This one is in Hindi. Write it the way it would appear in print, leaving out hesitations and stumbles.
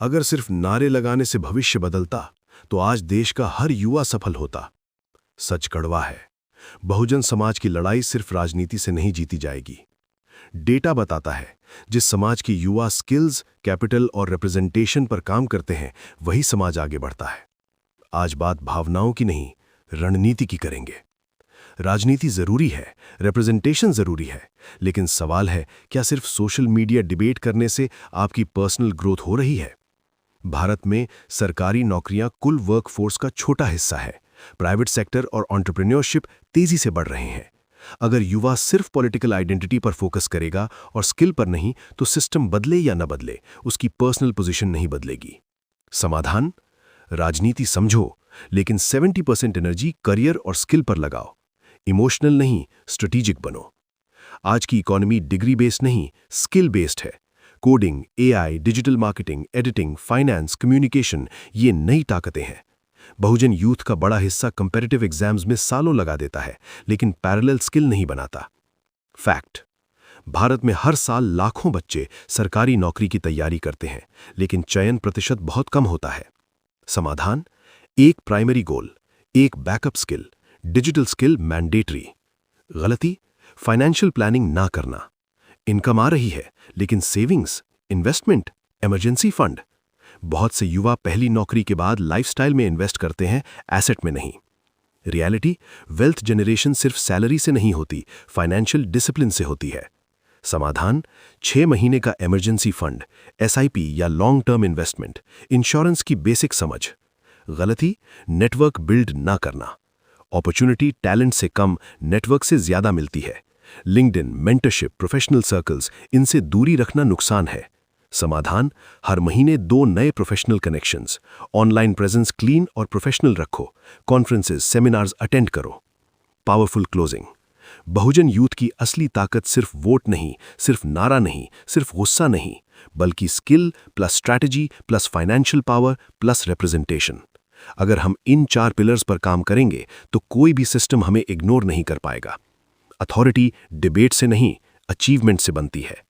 अगर सिर्फ नारे लगाने से भविष्य बदलता तो आज देश का हर युवा सफल होता। सच कड़वा है, बहुजन समाज की लड़ाई सिर्फ राजनीति से नहीं जीती जाएगी। डेटा बताता है, जिस समाज की युवा स्किल्स, कैपिटल और रिप्रेजेंटेशन पर काम करते हैं, वही समाज आगे बढ़ता है। आज बात भावनाओं की नहीं, रणनीति की करेंगे। राजनीति जरूरी है, रिप्रेजेंटेशन जरूरी है, लेकिन सवाल है, क्या सिर्फ सोशल मीडिया डिबेट करने से आपकी पर्सनल ग्रोथ हो रही है? भारत में सरकारी नौकरियां कुल वर्कफोर्स का छोटा हिस्सा है। प्राइवेट सेक्टर और एंटरप्रेन्योरशिप तेजी से बढ़ रहे हैं। अगर युवा सिर्फ पॉलिटिकल आइडेंटिटी पर फोकस करेगा और स्किल पर नहीं, तो सिस्टम बदले या न बदले, उसकी पर्सनल पोजीशन नहीं बदलेगी। समाधान? राजनीति समझो, लेकिन 70% एनर्जी करियर और स्किल पर लगाओ। इमोशनल नहीं, स्ट्रेटेजिक बनो। आज की इकोनॉमी डिग्री बेस्ड नहीं, स्किल बेस्ड है। Coding, AI, digital marketing, editing, finance, communication, ये नई ताकतें हैं। बहुजन यूथ का बड़ा हिस्सा कंपैरेटिव एग्जाम्स में सालों लगा देता है, लेकिन पैरेलल स्किल नहीं बनाता। फैक्ट: भारत में हर साल लाखों बच्चे सरकारी नौकरी की तैयारी करते हैं, लेकिन चयन प्रतिशत बहुत कम होता है। समाधान? एक प्राइमरी गोल, एक backup skill, digital skill mandatory. गलती? फाइनेंशियल प्लानिंग ना करना। इनकम आ रही है, लेकिन सेविंग्स, इन्वेस्टमेंट, इमरजेंसी फंड। बहुत से युवा पहली नौकरी के बाद लाइफस्टाइल में इन्वेस्ट करते हैं, एसेट में नहीं। रियलिटी? वेल्थ जनरेशन सिर्फ सैलरी से नहीं होती, फाइनेंशियल डिसिप्लिन से होती है। समाधान? 6 महीने का इमरजेंसी फंड, एसआईपी या लॉन्ग टर्म इन्वेस्टमेंट, इंश्योरेंस की बेसिक समझ। गलती? नेटवर्क बिल्ड ना करना। अपॉर्चुनिटी टैलेंट से कम, नेटवर्क से ज्यादा मिलती है। लिंक्डइन, मेंटरशिप, प्रोफेशनल सर्कल्स, इनसे दूरी रखना नुकसान है। समाधान? हर महीने 2 नए professional connections, online presence clean और प्रोफेशनल रखो, कॉन्फ्रेंसेस, सेमिनार्स अटेंड करो। पावरफुल क्लोजिंग: बहुजन यूथ की असली ताकत सिर्फ वोट नहीं, सिर्फ नारा नहीं, सिर्फ गुस्सा नहीं, बल्कि skill plus strategy plus financial power plus representation. अगर हम इन 4 पिलर्स पर काम करेंगे तो कोई भी सिस्टम हमें इग्नोर नहीं कर पाएगा। अथॉरिटी डिबेट से नहीं, अचीवमेंट से बनती है।